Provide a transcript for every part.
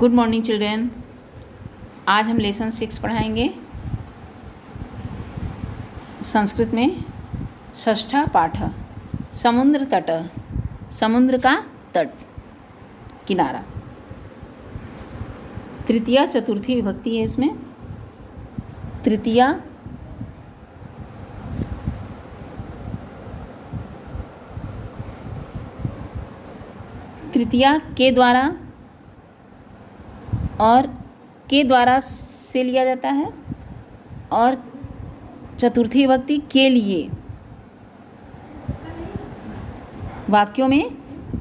Good morning children. आज हम lesson 6 पढ़ाएंगे संस्कृत में। षष्ठा पाठ समुद्र तट, समुद्र का तट, किनारा। तृतीया चतुर्थी विभक्ति है इसमें। तृतीया तृतीया के द्वारा और के द्वारा से लिया जाता है, और चतुर्थी विभक्ति के लिए। वाक्यों में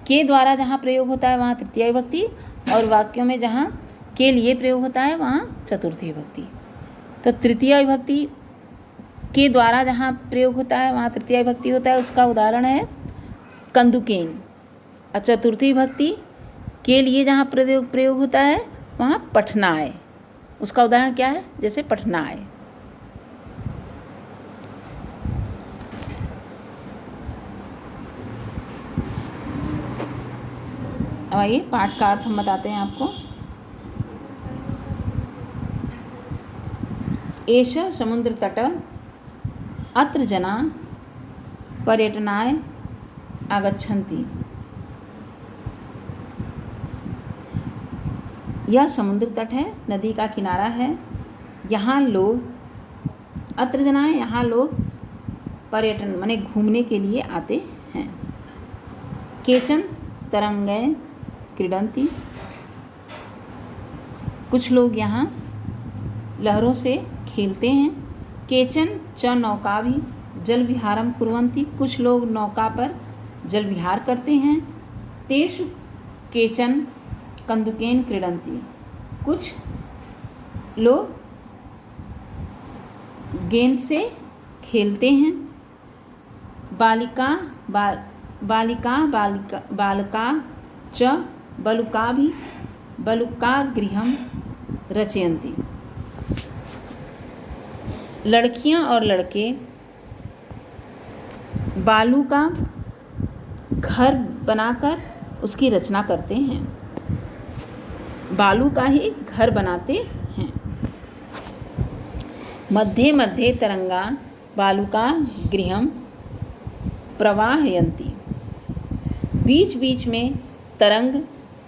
के द्वारा जहाँ प्रयोग होता है वहाँ तृतीया विभक्ति, और वाक्यों में जहाँ के लिए प्रयोग होता है वहाँ चतुर्थी विभक्ति। तो तृतीया विभक्ति के द्वारा जहाँ प्रयोग होता है वहाँ तृतीया विभक्ति होता है, उसका उदाहरण है कंदुकेन। और चतुर्थी विभक्ति के लिए जहाँ प्रयोग होता है वहाँ पठनाय, उसका उदाहरण क्या है? जैसे पठनाय। अब आइए पाठ का अर्थ हम बताते हैं आपको। एष समुद्र तट अत्र जना पर्यटनाय आगच्छन्ति। यह समुद्र तट है, नदी का किनारा है। यहाँ लोग, अत्र जना है, यहाँ लोग पर्यटन माने घूमने के लिए आते हैं। केचन तरंगै क्रीडन्ति, कुछ लोग यहाँ लहरों से खेलते हैं। केचन च नौका भी जल विहारम कुर्वन्ति, कुछ लोग नौका पर जल विहार करते हैं। तेषु केचन कंदुकेन क्रीडन्ति, कुछ लोग गेंद से खेलते हैं। बालिका च बलुका भी बलुका गृहम रचयन्ति, लड़कियां और लड़के बालू का घर बनाकर उसकी रचना करते हैं, बालू का ही घर बनाते हैं। मध्ये मध्ये तरंगा बालुका गृहम प्रवाहयन्ति, बीच बीच में तरंग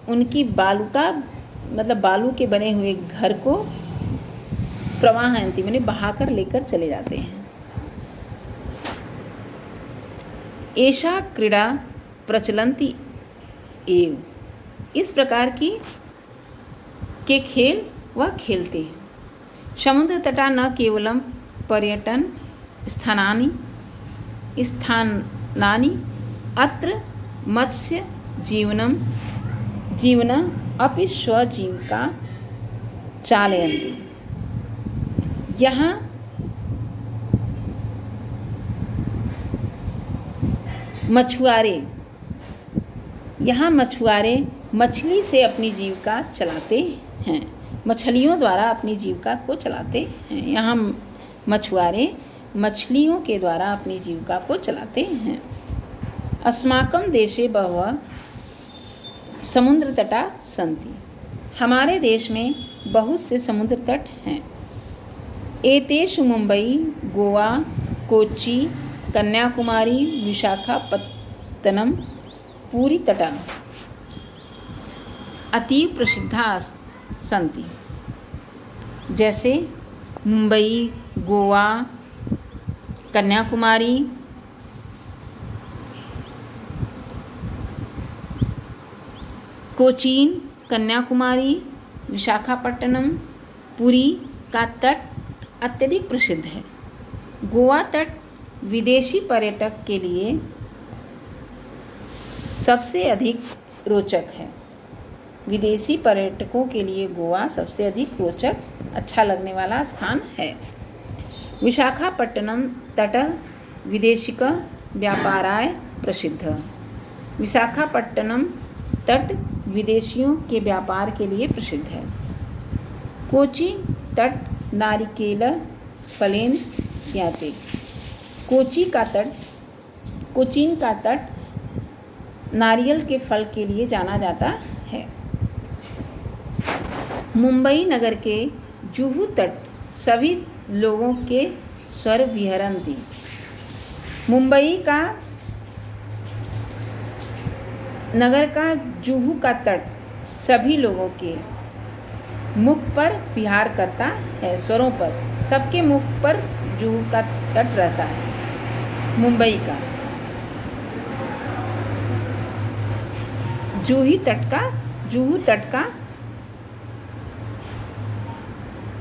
उनकी बालुका मतलब बालू के बने हुए घर को प्रवाहयन्ति माने बहाकर लेकर चले जाते हैं। एषा क्रीड़ा प्रचलन्ति एव, इस प्रकार की के खेल वह खेलते हैं। समुद्र तटा न केवलम पर्यटन स्थानानि अत्र मत्स्य जीवन अपि स्वजीविका चालयन्ति। यहाँ मछुआरे मछली से अपनी जीविका चलाते हैं, मछलियों द्वारा अपनी जीविका को चलाते हैं। यहाँ मछुआरे मछलियों के द्वारा अपनी जीविका को चलाते हैं। अस्माकं देशे बहवः समुद्र तटा सन्ति, हमारे देश में बहुत से समुद्र तट हैं। एतेषु मुंबई, गोवा, कोच्चि, कन्याकुमारी, विशाखापत्तनम, पूरी तटा अतीव प्रसिद्धा सन्ति। जैसे मुंबई, गोवा, कन्याकुमारी, कोचीन, कन्याकुमारी, विशाखापट्टनम, पुरी का तट अत्यधिक प्रसिद्ध है। गोवा तट विदेशी पर्यटक के लिए सबसे अधिक रोचक है। विदेशी पर्यटकों के लिए गोवा सबसे अधिक रोचक, अच्छा लगने वाला स्थान है। विशाखापट्टनम तट विदेशिक व्यापाराय प्रसिद्ध, विशाखापट्टनम तट विदेशियों के व्यापार के लिए प्रसिद्ध है। कोची तट नारिकेल फलेन ज्ञाते, कोचीन का तट नारियल के फल के लिए जाना जाता है। मुंबई नगर के जुहू तट सभी लोगों के स्वर विहरन्ति। मुंबई का नगर का जुहू का तट सभी लोगों के मुख पर विहार करता है, स्वरों पर, सबके मुख पर जुहू का तट रहता है। मुंबई का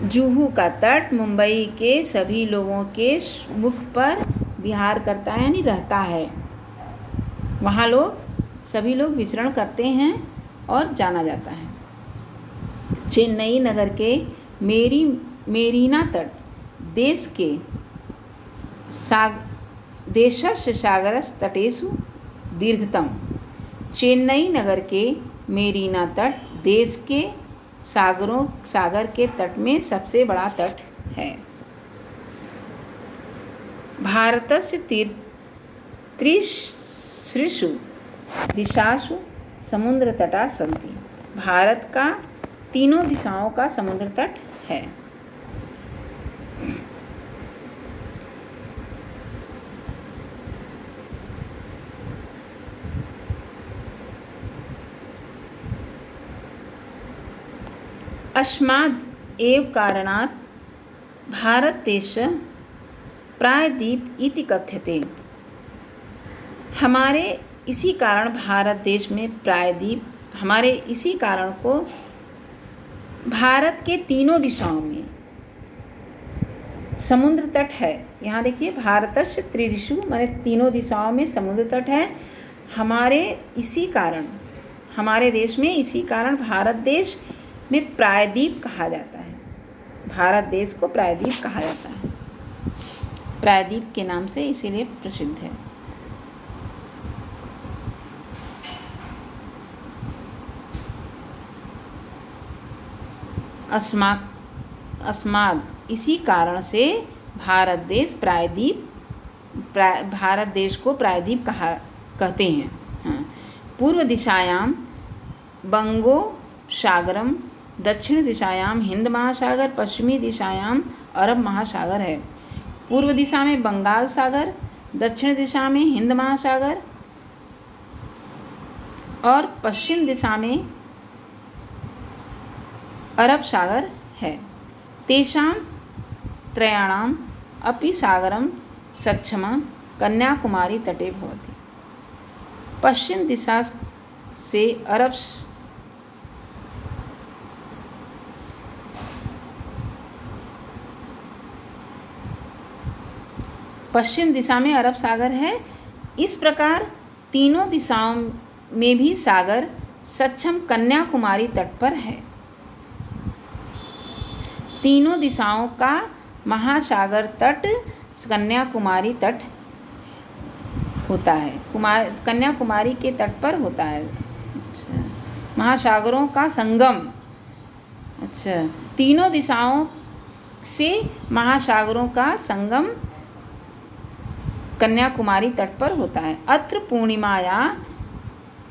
जुहू का तट मुंबई के सभी लोगों के मुख पर विहार करता है, यानी रहता है। वहाँ सभी लोग विचरण करते हैं और जाना जाता है। चेन्नई नगर के मेरीना तट देशस्य सागरस्य तटेषु दीर्घतम। चेन्नई नगर के मेरीना तट देश के सागर के तट में सबसे बड़ा तट है। भारतस्य त्रिसु दिशासु समुद्र तटा सन्ति। भारत का तीनों दिशाओं का समुद्र तट है। अस्माद् एव कारणात् भारतदेशः प्रायद्वीप इति कथ्यते। हमारे इसी कारण भारत देश में प्रायद्वीप, हमारे इसी कारण को भारत के तीनों दिशाओं में समुद्र तट है। यहाँ देखिए, भारतस्य त्रिदिशु माने तीनों दिशाओं में समुद्र तट है। हमारे इसी कारण, हमारे देश में इसी कारण भारत देश में प्रायद्वीप कहा जाता है। भारत देश को प्रायद्वीप कहा जाता है, प्रायद्वीप के नाम से इसीलिए प्रसिद्ध है। अस्माद इसी कारण से भारत देश भारत देश को प्रायद्वीप कहते हैं। हाँ। पूर्व दिशायाम बंगोपसागरम, दक्षिण दिशायाम हिंद महासागर, पश्चिमी दिशायाम अरब महासागर है। पूर्व दिशा में बंगाल सागर, दक्षिण दिशा में हिंद महासागर और पश्चिम दिशा में अरब सागर है। तेषां त्रयाणाम अपि सागरम सक्षमा कन्याकुमारी तटे भवति। पश्चिम दिशा से पश्चिम दिशा में अरब सागर है। इस प्रकार तीनों दिशाओं में भी सागर सक्षम कन्याकुमारी तट पर है। तीनों दिशाओं का महासागर तट कन्याकुमारी तट होता है, कन्याकुमारी के तट पर होता है। अच्छा, महासागरों का संगम। अच्छा, तीनों दिशाओं से महासागरों का संगम कन्याकुमारी तट पर होता है। अत्र पूर्णिमाया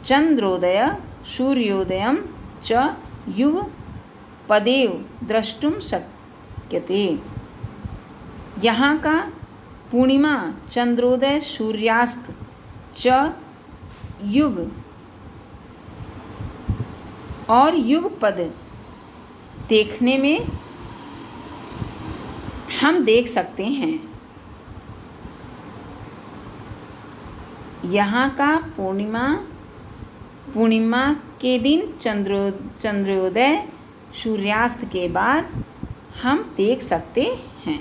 चंद्रोदय सूर्योदयम च युगपदेव द्रष्टुम शक्यते। यहाँ का पूर्णिमा, चंद्रोदय, सूर्यास्त च युग और युगपद देखने में हम देख सकते हैं। यहाँ का पूर्णिमा के दिन चंद्रोदय सूर्यास्त के बाद हम देख सकते हैं।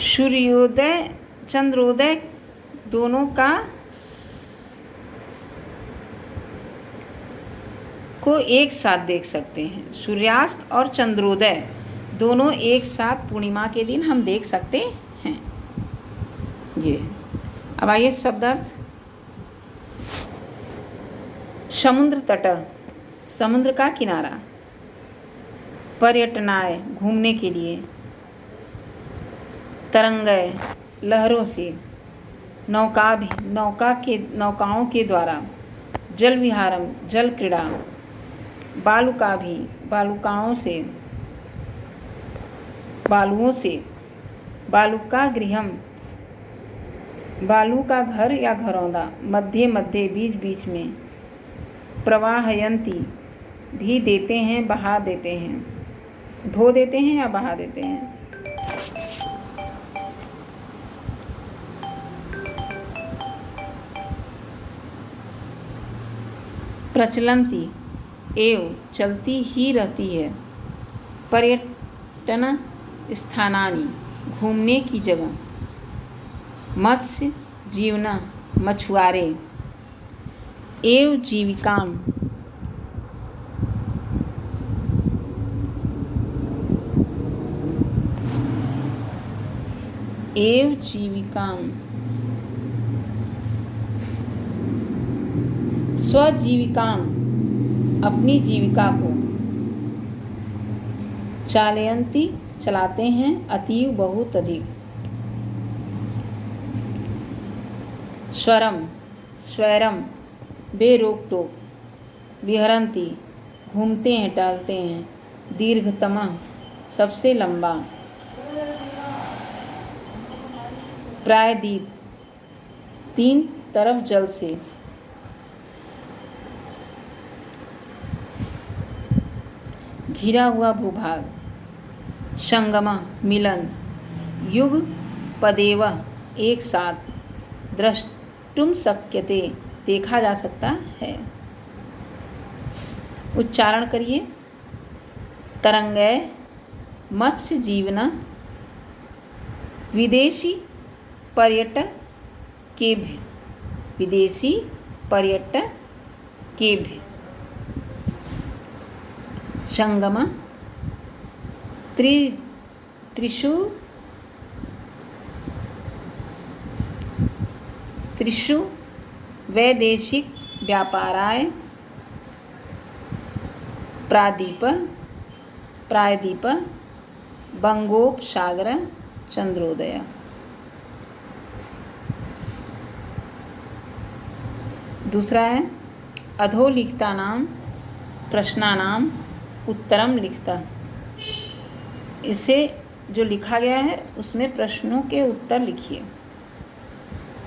सूर्योदय चंद्रोदय दोनों को एक साथ देख सकते हैं। सूर्यास्त और चंद्रोदय दोनों एक साथ पूर्णिमा के दिन हम देख सकते हैं। ये अब आइए शब्दार्थ। समुद्र तट, समुद्र का किनारा। पर्यटनाय घूमने के लिए। तरंगय लहरों से। नौकाओं के द्वारा। जल विहारम जल क्रीड़ा। बालुओं से। बालुका गृहम बालू का घर या घरौंदा। मध्य मध्य बीच बीच में। प्रवाहयंती भी देते हैं बहा देते हैं। धो देते हैं या बहा देते हैं। प्रचलंती एव चलती ही रहती है। पर्यटन स्थानानि घूमने की जगह। मत्स्य जीवना मछुआरे। एव जीविकाम स्वजीविकाम अपनी जीविका को। चालयंती चलाते हैं अतीव बहुत अधिक। स्वैरम बेरोक टोक। विहरंती घूमते हैं टहलते हैं। दीर्घतमः सबसे लंबा। प्रायद्वीप तीन तरफ जल से। घिरा हुआ भूभाग। संगमः मिलन। युग पदेव एक साथ। द्रष्टुम शक्यते देखा जा सकता है। उच्चारण करिए। तरंगय मत्स्य जीवना। विदेशी पर्यटकेभ्य। संगम त्रिषु वैदेशिक व्यापाराय। प्रायद्वीप बंगोपसागर चंद्रोदय। दूसरा है अधोलिखितानां प्रश्नानां उत्तरम लिखता। इसे जो लिखा गया है उसमें प्रश्नों के उत्तर लिखिए।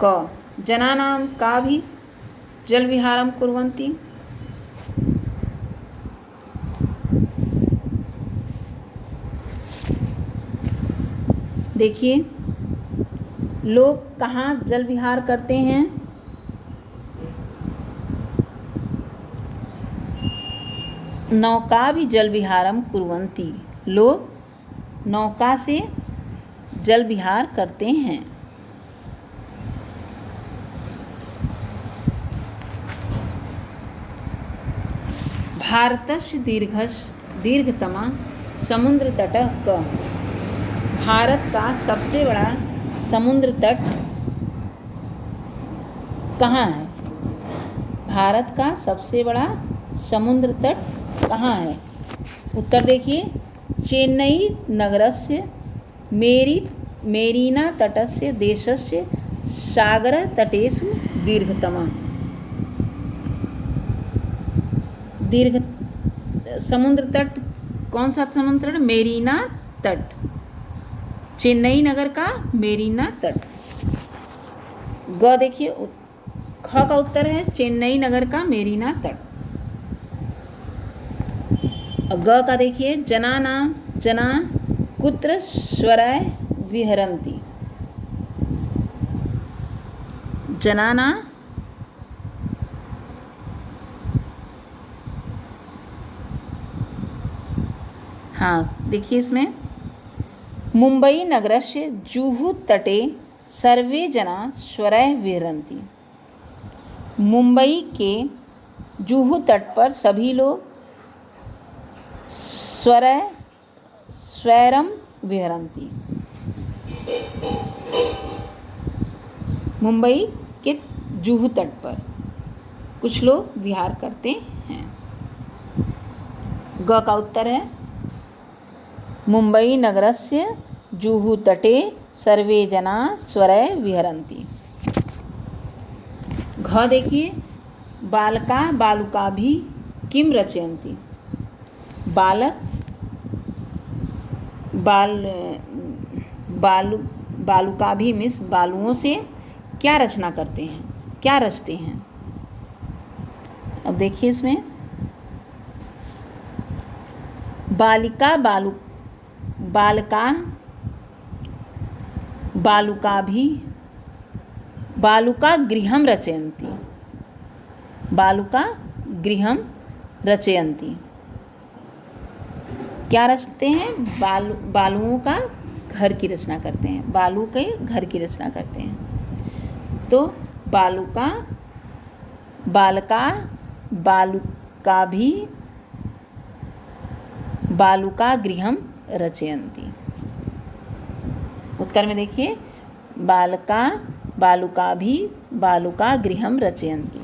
क जनानां का भी जल विहारम कुर्वन्ति। देखिए लोग कहाँ जल विहार करते हैं। नौका भी जल विहारम कुर्वन्ति। लोग नौका से जल विहार करते हैं। भारतस्य दीर्घतमः समुद्र तटः क। भारत का सबसे बड़ा समुद्र तट कहाँ है। भारत का सबसे बड़ा समुद्र तट कहाँ है। उत्तर देखिए। चेन्नई नगरस्य मेरीना तटस्य देशस्य सागरतटेषु दीर्घतमः। समुद्र तट कौन सा समुद्र तट। मेरीना तट। चेन्नई नगर का मेरीना तट। ग देखिए ख का उत्तर है चेन्नई नगर का मेरीना तट। ग का देखिए जना कुत्र स्वराय विहरन्ति। जनाना हाँ देखिए इसमें मुंबई नगरस्य जुहू तटे सर्वे जना स्वरः विहरन्ति। मुंबई के जुहू तट पर सभी लोग स्वैरम विहरन्ति। मुंबई के जुहू तट पर कुछ लोग विहार करते हैं। ग का उत्तर है मुंबई नगरस्य जुहू तटे सर्वे जना स्वरय विहरन्ति। घ देखिए बालका बालुका भी किम रचयन्ति। बालक बालुका भी मिस बालुओं से क्या रचना करते हैं, क्या रचते हैं। अब देखिए इसमें बालिका बालका बालुका भी बालुका गृहं रचयन्ति। बालुका गृहं रचयन्ति क्या रचते हैं, बालुओं का घर की रचना करते हैं, बालू के घर की रचना करते हैं। तो बालका बालुका भी बालुका गृहं रचयन्ति। उत्तर में देखिए बालका बालुका भी बालुका गृहं रचयन्ति।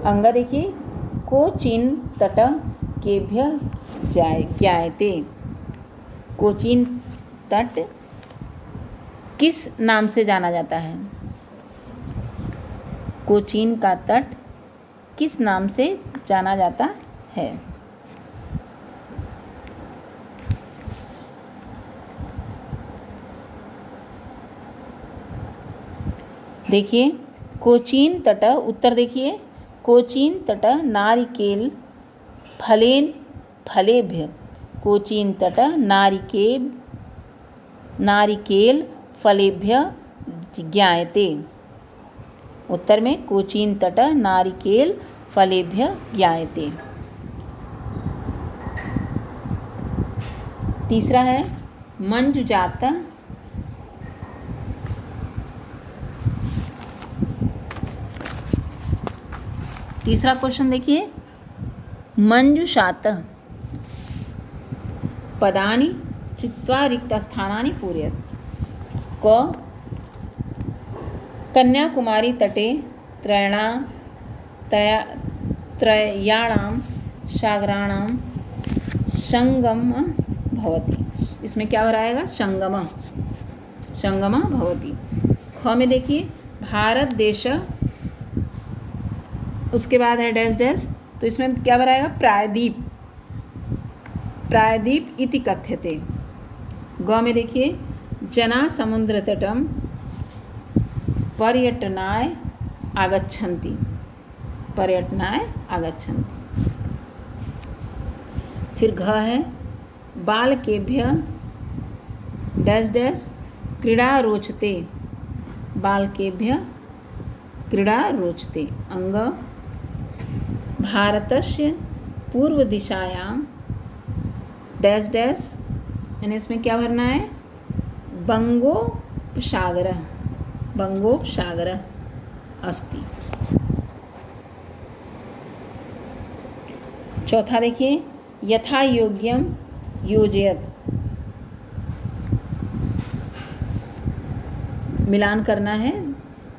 अंग देखिए कोचीन तट केभ्य ज्ञायते। कोचीन तट किस नाम से जाना जाता है। कोचीन का तट किस नाम से जाना जाता है। देखिए कोचीन तट उत्तर देखिए कोचीन तट नारिकेल फलेभ्य कोचीन तट नारिकेल फलेभ्य ज्ञायते। उत्तर में कोचीन तट नारिकेल फलेभ्य ज्ञायते। तीसरा है मंजुजात तीसरा क्वेश्चन देखिए मंजुषात पदानि चित्वा रिक्तस्थानानि पूरयत्। क कन्याकुमारी तटे त्रयाणां सागराणां संगमः भवति। इसमें क्या भराएगा, संगमः भवति। ख में देखिए भारत देश, उसके बाद है डैश डैश, तो इसमें क्या भराएगा, प्रायद्वीप इति कथ्यते। ग में देखिए जना समुद्र तटम पर्यटनाय आगच्छन्ति। फिर घ है बालकेभ्य डैश डैश क्रीड़ा रोचते। बालकेभ्य क्रीड़ा रोचते। अंग भारतस्य पूर्व दिशायां डैश डैश, यानी इसमें क्या भरना है, बंगोपसागरः अस्ति। चौथा देखिए यथा योग्यम योजयत, मिलान करना है,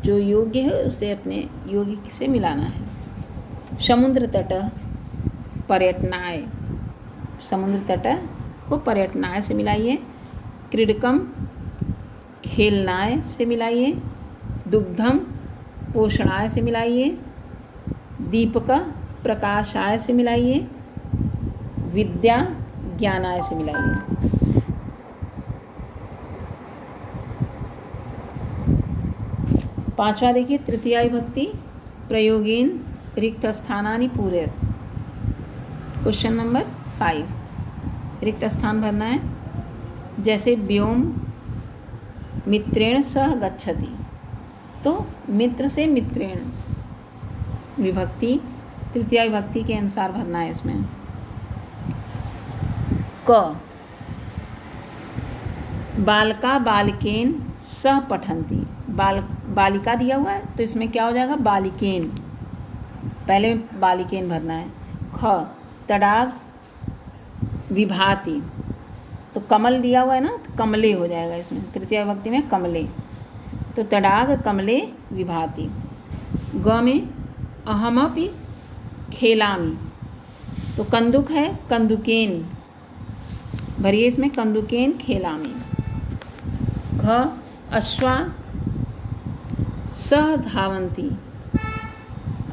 जो योग्य है उसे अपने योग्य से मिलाना है। समुद्र तट पर्यटनाय, समुद्र तट को पर्यटनाय से मिलाइए। क्रीडकम खेलनाय से मिलाइए। दुग्धम पोषणाय से मिलाइए। दीपक प्रकाशाय से मिलाइए। विद्या ज्ञानाय से मिलाइए। पांचवा देखिए तृतीया विभक्ति प्रयोगेन रिक्त स्थानानि पूरयत। क्वेश्चन नंबर 5, रिक्त स्थान भरना है। जैसे व्योम मित्रेण सह गच्छति, तो मित्र से मित्रेण विभक्ति तृतीया विभक्ति के अनुसार भरना है इसमें। क बालका बालिकेन सह पठन्ति। बालिका दिया हुआ है तो इसमें क्या हो जाएगा, बालिकेन, पहले बालिकेन भरना है। ख तडाग विभाति, तो कमल दिया हुआ है ना, तो कमले हो जाएगा इसमें, तृतीया विभक्ति में कमले, तो तडाग कमले विभाति। ग में अहमपि खेलामि, तो कंदुक है कंदुकेन, भरिए इसमें कंदुकेन खेलामी। घ अश्वा सह धावंती,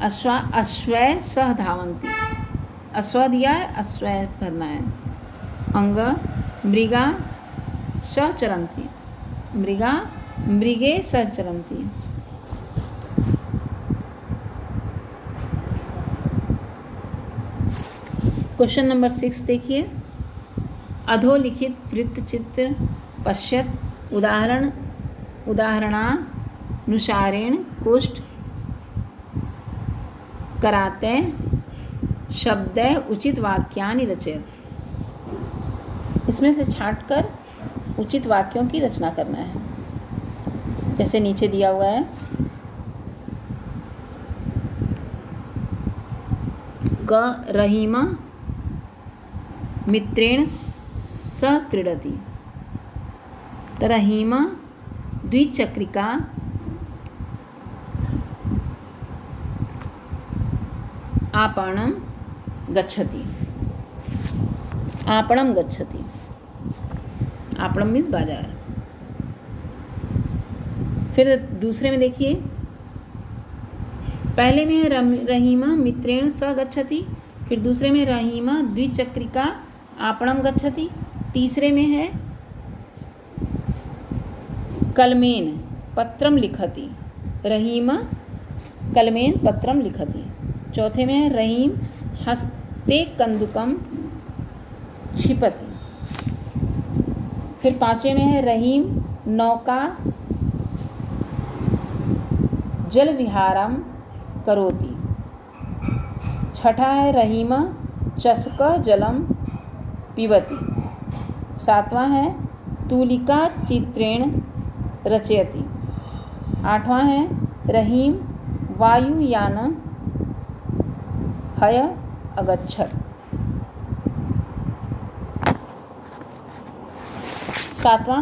अश्वा अश्वय सह धावंती, अश्व दिया है, अश्वय भरना है। अंग मृगा सह चरंती, मृगा मृगे सह चरंती। क्वेश्चन नंबर 6 देखिए। अधोलिखित वृत्त चित्र पश्यत उदाहरणानुसारेण कोष्ठ कराते शब्दय उचित वाक्यानि रचयत। इसमें से छांटकर उचित वाक्यों की रचना करना है, जैसे नीचे दिया हुआ है। ग रहीमा मित्रेण सह क्रीडति, रहीमा द्विचक्रिका आपणं गच्छति, आपणं गच्छति, आपणं मीन्स बाजार। फिर दूसरे में देखिए, पहले में है रहीमा मित्रेण सह गच्छति, फिर दूसरे में रहीमा द्विचक्रिका आपणं गच्छति, तीसरे में है कलमेन पत्रम लिखति, रहीमा कलमेन पत्रम लिखति। चौथे में है रहीम हस्ते कंदुकम क्षिपति। फिर पांचवें में है रहीम नौका जल विहारम करोति। छठा है रहीमा चषक जलम पिबति। सातवां है तूलिका चित्रेण रचयति। आठवां है रहीम वायुयान हय अगच्छत्। सातवां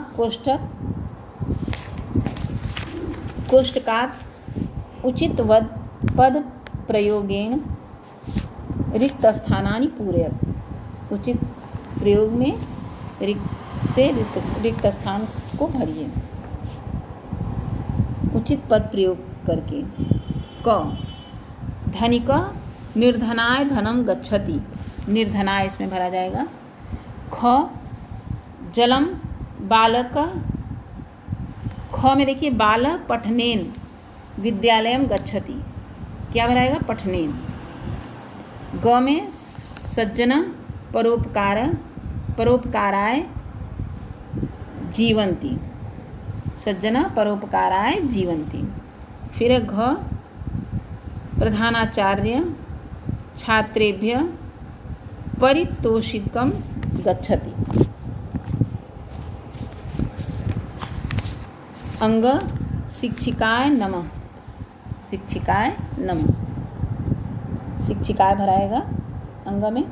कोष्टकात् उचित पद प्रयोगेण रिक्त स्थानानि पूरयत्। उचित प्रयोग में रिक्त स्थान को भरिए, उचित पद प्रयोग करके। क धनिक निर्धनाय धनम गच्छति, निर्धनाय इसमें भरा जाएगा। ख जलम बालक, ख में देखिए बाल पठनेन विद्यालयम गच्छति, क्या भराएगा पठनेन। ग में सज्जना परोपकाराय जीवन्ति, सज्जना परोपकाराय जीवन्ति। फिर है घ प्रधानाचार्य छात्रेभ्य परितोषिकम गच्छति। अंग शिक्षिकाय नमः, शिक्षिकाय नमः, शिक्षिकाय भराएगा अंग में।